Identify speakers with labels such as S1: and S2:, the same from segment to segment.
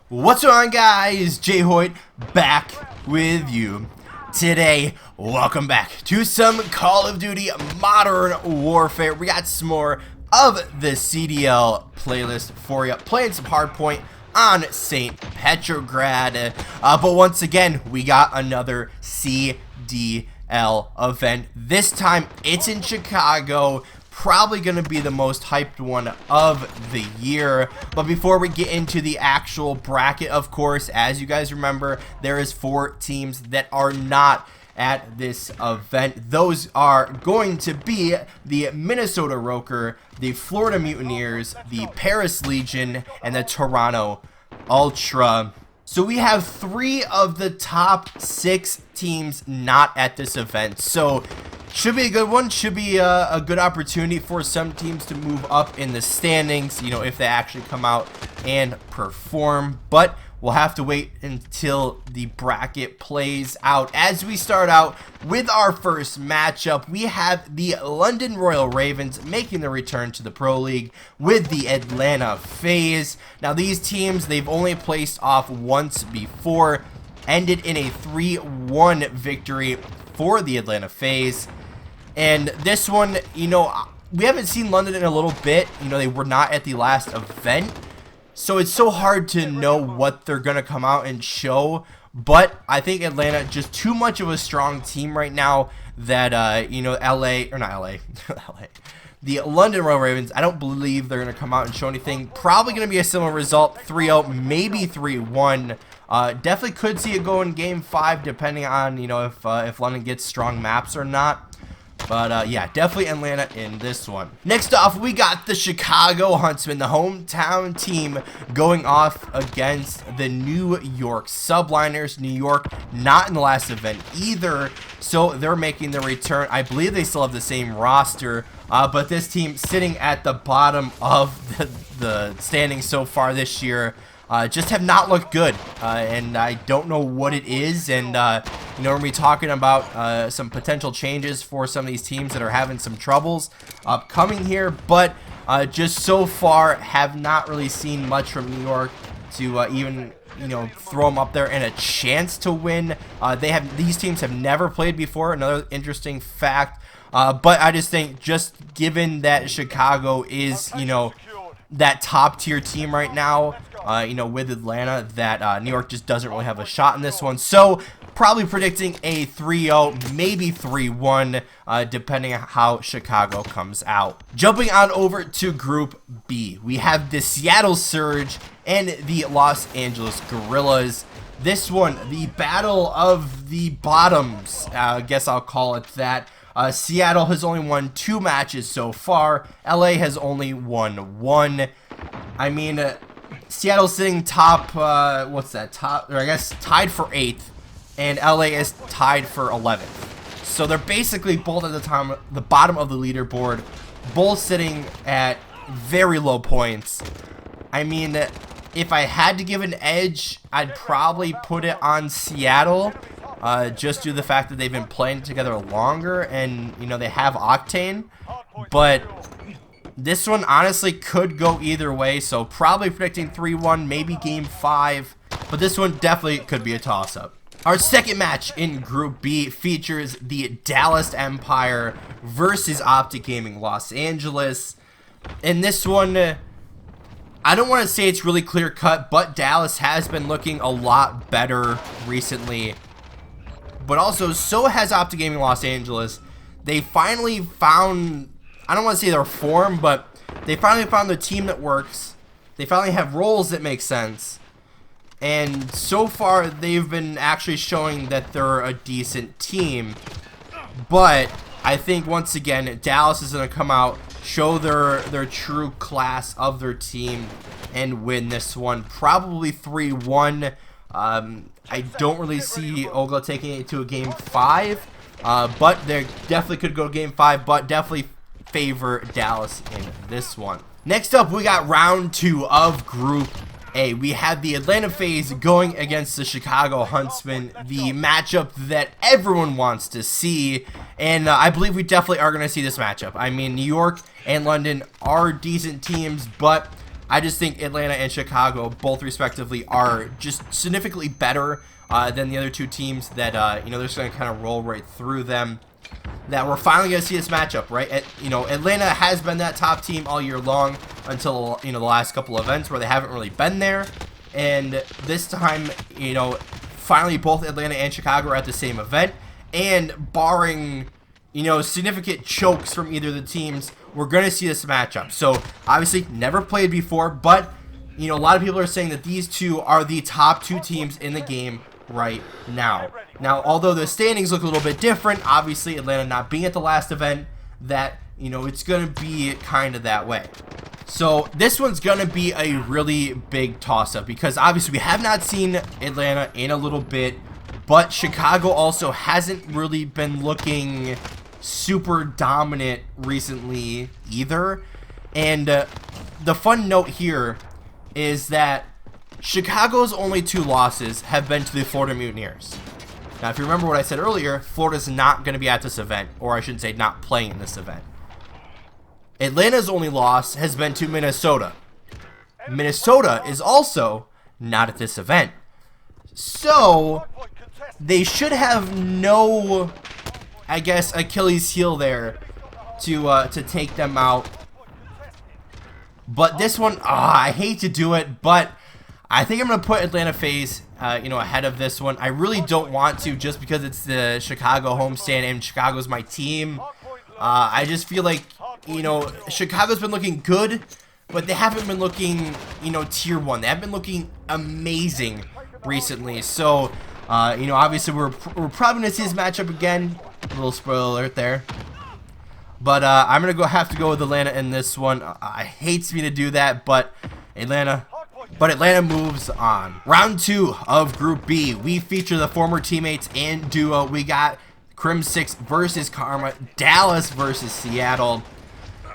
S1: What's going on, guys? JHoyt back with you today. Welcome back to some Call of Duty Modern Warfare. We got some more of the CDL playlist for you, playing some Hardpoint on St. Petrograd. But once again, we got another CDL event. This time it's in Chicago. Probably going to be the most hyped one of the year. But before we get into the actual bracket, of course, as you guys remember, there is 4 teams that are not at this event. Those are going to be the Minnesota Roker, the Florida Mutineers, the Paris Legion, and the Toronto Ultra. So we have 3 of the top 6 teams not at this event. So should be a good one. Should be a good opportunity for some teams to move up in the standings, you know, if they actually come out and perform. But we'll have to wait until the bracket plays out. As we start out with our first matchup, we have the London Royal Ravens making their return to the Pro League with the Atlanta FaZe. Now these teams, they've only placed off once before, ended in a 3-1 victory for the Atlanta FaZe. And this one, you know, we haven't seen London in a little bit. You know, they were not at the last event, so it's so hard to know what they're going to come out and show. But I think Atlanta, just too much of a strong team right now that, you know, the London Royal Ravens, I don't believe they're going to come out and show anything. Probably going to be a similar result, 3-0, maybe 3-1. Definitely could see it go in Game 5, depending on, you know, if London gets strong maps or not. But, yeah, definitely Atlanta in this one. Next off, we got the Chicago Huntsmen, the hometown team, going off against the New York Subliners. New York not in the last event either, so they're making their return. I believe they still have the same roster, but this team sitting at the bottom of the standings so far this year. Just have not looked good, and I don't know what it is. And you know, we're gonna be talking about some potential changes for some of these teams that are having some troubles upcoming here, but just so far have not really seen much from New York to even, you know, throw them up there and a chance to win. These teams have never played before, another interesting fact. But I just think, just given that Chicago is, you know, that top tier team right now, you know, with Atlanta, that New York just doesn't really have a shot in this one. So probably predicting a 3-0, maybe 3-1, depending on how Chicago comes out. Jumping on over to Group B, we have the Seattle Surge and the Los Angeles Guerrillas. This one, the battle of the bottoms, I guess I'll call it that. Seattle has only won 2 matches so far. LA has only won 1. I mean, Seattle's sitting top, what's that, top, or I guess tied for 8th, and LA is tied for 11th. So they're basically both at the bottom of the leaderboard, both sitting at very low points. I mean, if I had to give an edge, I'd probably put it on Seattle. Just due to the fact that they've been playing together longer and, you know, they have Octane. But this one honestly could go either way, so probably predicting 3-1, maybe Game 5. But this one definitely could be a toss-up. Our second match in Group B features the Dallas Empire versus Optic Gaming Los Angeles. In this one, I don't want to say it's really clear-cut, but Dallas has been looking a lot better recently. But also, so has Optic Gaming Los Angeles. They finally found, I don't want to say their form, but they finally found the team that works. They finally have roles that make sense. And so far, they've been actually showing that they're a decent team. But I think, once again, Dallas is going to come out, show their true class of their team, and win this one. Probably 3-1. I don't really see Ogla taking it to a Game 5, but they definitely could go to Game 5, but definitely favor Dallas in this one. Next up, we got round 2 of Group A. We have the Atlanta FaZe going against the Chicago Huntsmen, the matchup that everyone wants to see, and I believe we definitely are going to see this matchup. I mean, New York and London are decent teams, but I just think Atlanta and Chicago, both respectively, are just significantly better than the other two teams that, you know, they're just going to kind of roll right through them. That we're finally going to see this matchup, right? You know, Atlanta has been that top team all year long until, you know, the last couple of events where they haven't really been there. And this time, you know, finally both Atlanta and Chicago are at the same event. And barring, you know, significant chokes from either of the teams, we're going to see this matchup. So, obviously, never played before, but, you know, a lot of people are saying that these two are the top two teams in the game right now. Now, although the standings look a little bit different, obviously Atlanta not being at the last event, that, you know, it's going to be kind of that way. So this one's going to be a really big toss-up because obviously we have not seen Atlanta in a little bit, but Chicago also hasn't really been looking super dominant recently either. And the fun note here is that Chicago's only 2 losses have been to the Florida Mutineers. Now, if you remember what I said earlier, Florida's not going to be at this event, or I should say not playing in this event. Atlanta's only loss has been to Minnesota. Minnesota is also not at this event. So, they should have no, I guess, Achilles heel there to take them out. But this one, I hate to do it, but I think I'm going to put Atlanta FaZe, you know, ahead of this one. I really don't want to just because it's the Chicago homestand and Chicago's my team. I just feel like, you know, Chicago's been looking good, but they haven't been looking, you know, tier 1. They haven't been looking amazing recently. So, you know, obviously we're probably going to see this matchup again. A little spoiler alert there. But I'm going to have to go with Atlanta in this one. I hates me to do that, but Atlanta moves on. Round 2 of Group B. We feature the former teammates and duo. We got Crim6 versus Karma, Dallas versus Seattle.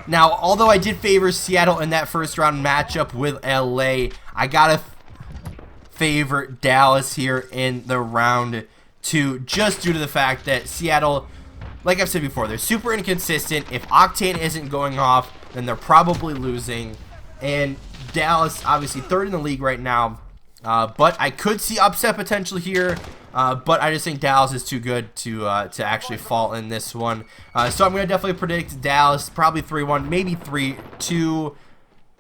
S1: Now, although I did favor Seattle in that first round matchup with LA, I gotta favor Dallas here in the round 2, just due to the fact that Seattle, like I've said before, they're super inconsistent. If Octane isn't going off, then they're probably losing. And Dallas, obviously, 3rd in the league right now. But I could see upset potential here. But I just think Dallas is too good to actually fall in this one. So I'm going to definitely predict Dallas, probably 3-1, maybe 3-2.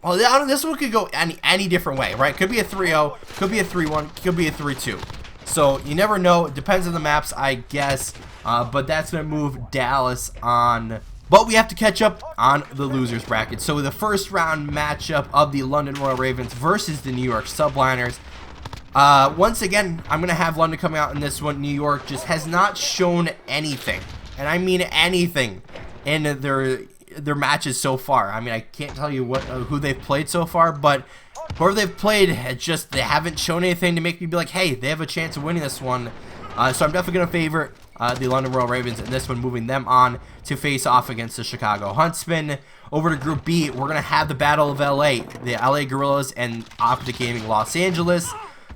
S1: Well, this one could go any different way, right? Could be a 3-0, could be a 3-1, could be a 3-2. So you never know. It depends on the maps, I guess. But that's going to move Dallas on. But we have to catch up on the losers bracket. So the first round matchup of the London Royal Ravens versus the New York Subliners. Once again, I'm going to have London coming out in this one. New York just has not shown anything, and I mean anything, in their matches so far. I mean, I can't tell you who they've played so far, but whoever they've played, they haven't shown anything to make me be like, hey, they have a chance of winning this one. So I'm definitely going to favor the London Royal Ravens in this one, moving them on to face off against the Chicago Huntsmen. Over to Group B, we're going to have the Battle of LA, the LA Guerrillas and Optic Gaming Los Angeles.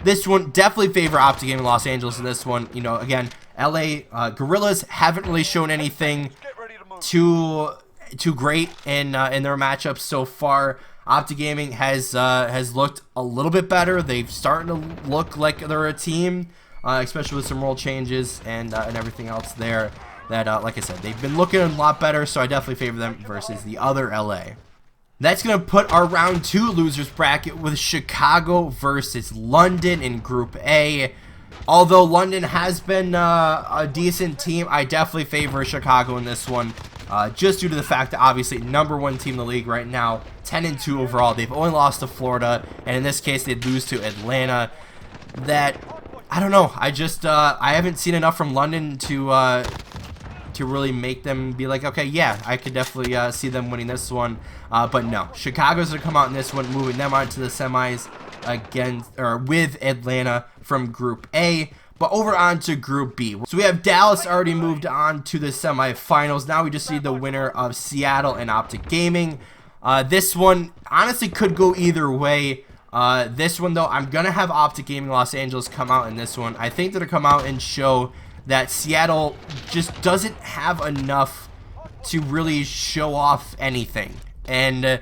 S1: This one, definitely favor Optic Gaming Los Angeles in this one. You know, again, LA Guerrillas haven't really shown anything too great in their matchups so far. Optic Gaming has looked a little bit better. They've started to look like they're a team, especially with some role changes and everything else there. That, like I said, they've been looking a lot better, so I definitely favor them versus the other LA. That's going to put our round 2 losers bracket with Chicago versus London in Group A. Although London has been a decent team, I definitely favor Chicago in this one. Just due to the fact that obviously #1 team in the league right now, 10-2 overall. They've only lost to Florida, and in this case they'd lose to Atlanta. That, I don't know, I haven't seen enough from London to really make them be like, okay, yeah, I could definitely see them winning this one. But no, Chicago's going to come out in this one, moving them on to the semis with Atlanta from Group A. But over on to Group B. So we have Dallas already moved on to the semifinals. Now we just need the winner of Seattle and Optic Gaming. This one honestly could go either way. This one, though, I'm going to have Optic Gaming Los Angeles come out in this one. I think they're going to come out and show that Seattle just doesn't have enough to really show off anything. And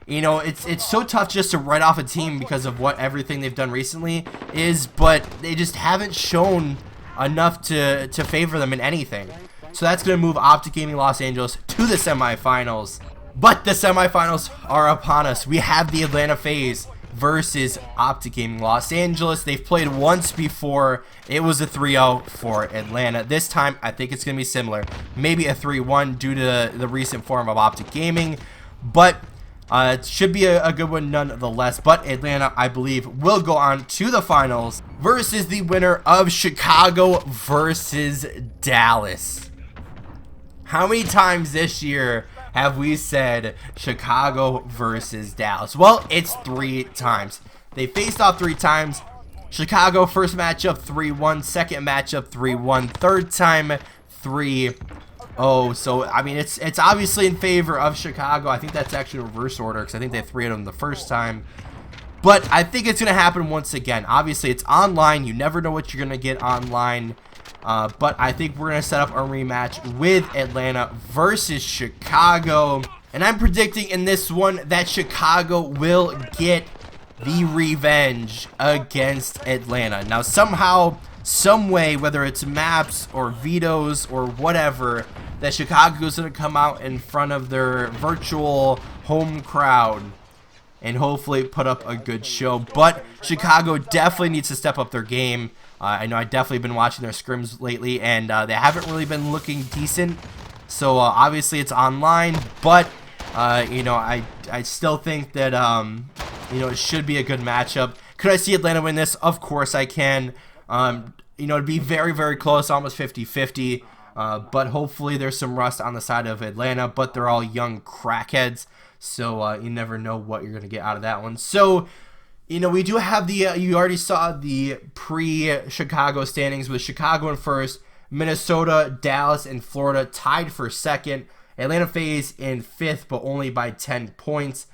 S1: you know, it's so tough just to write off a team because of what everything they've done recently is, but they just haven't shown enough to favor them in anything. So that's going to move Optic Gaming Los Angeles to the semifinals. But the semifinals are upon us. We have the Atlanta FaZe versus Optic Gaming Los Angeles. They've played once before. It was a 3-0 for Atlanta. This time, I think it's going to be similar. Maybe a 3-1 due to the recent form of Optic Gaming. But it should be a good one nonetheless. But Atlanta, I believe, will go on to the finals versus the winner of Chicago versus Dallas. How many times this year have we said Chicago versus Dallas? Well, it's 3 times. They faced off 3 times. Chicago first matchup 3-1, second matchup 3-1, third time 3-0. So I mean, it's obviously in favor of Chicago. I think that's actually reverse order because I think they 3'd them the first time. But I think it's gonna happen once again. Obviously, it's online. You never know what you're gonna get online. But I think we're going to set up a rematch with Atlanta versus Chicago. And I'm predicting in this one that Chicago will get the revenge against Atlanta. Now, somehow, some way, whether it's maps or vetoes or whatever, that Chicago's going to come out in front of their virtual home crowd and hopefully put up a good show. But Chicago definitely needs to step up their game. I know I've definitely been watching their scrims lately, and they haven't really been looking decent. So obviously it's online, but you know, I still think that you know, it should be a good matchup. Could I see Atlanta win this? Of course I can. You know, it'd be very, very close, almost 50-50. But hopefully there's some rust on the side of Atlanta, but they're all young crackheads, so you never know what you're gonna get out of that one. So, you know, we do have the, you already saw the pre-Chicago standings with Chicago in first, Minnesota, Dallas, and Florida tied for second, Atlanta FaZe in fifth, but only by 10 points.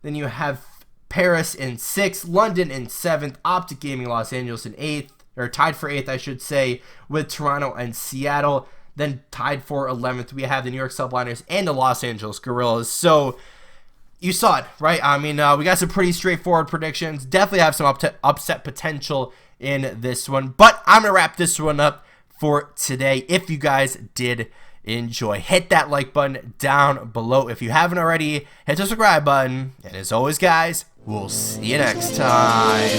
S1: Then you have Paris in sixth, London in seventh, Optic Gaming Los Angeles in eighth, or tied for eighth, I should say, with Toronto and Seattle. Then tied for 11th, we have the New York Subliners and the Los Angeles Guerrillas. So, you saw it, right? I mean, we got some pretty straightforward predictions. Definitely have some upset potential in this one. But I'm going to wrap this one up for today. If you guys did enjoy, hit that like button down below. If you haven't already, hit the subscribe button. And as always, guys, we'll see you next time.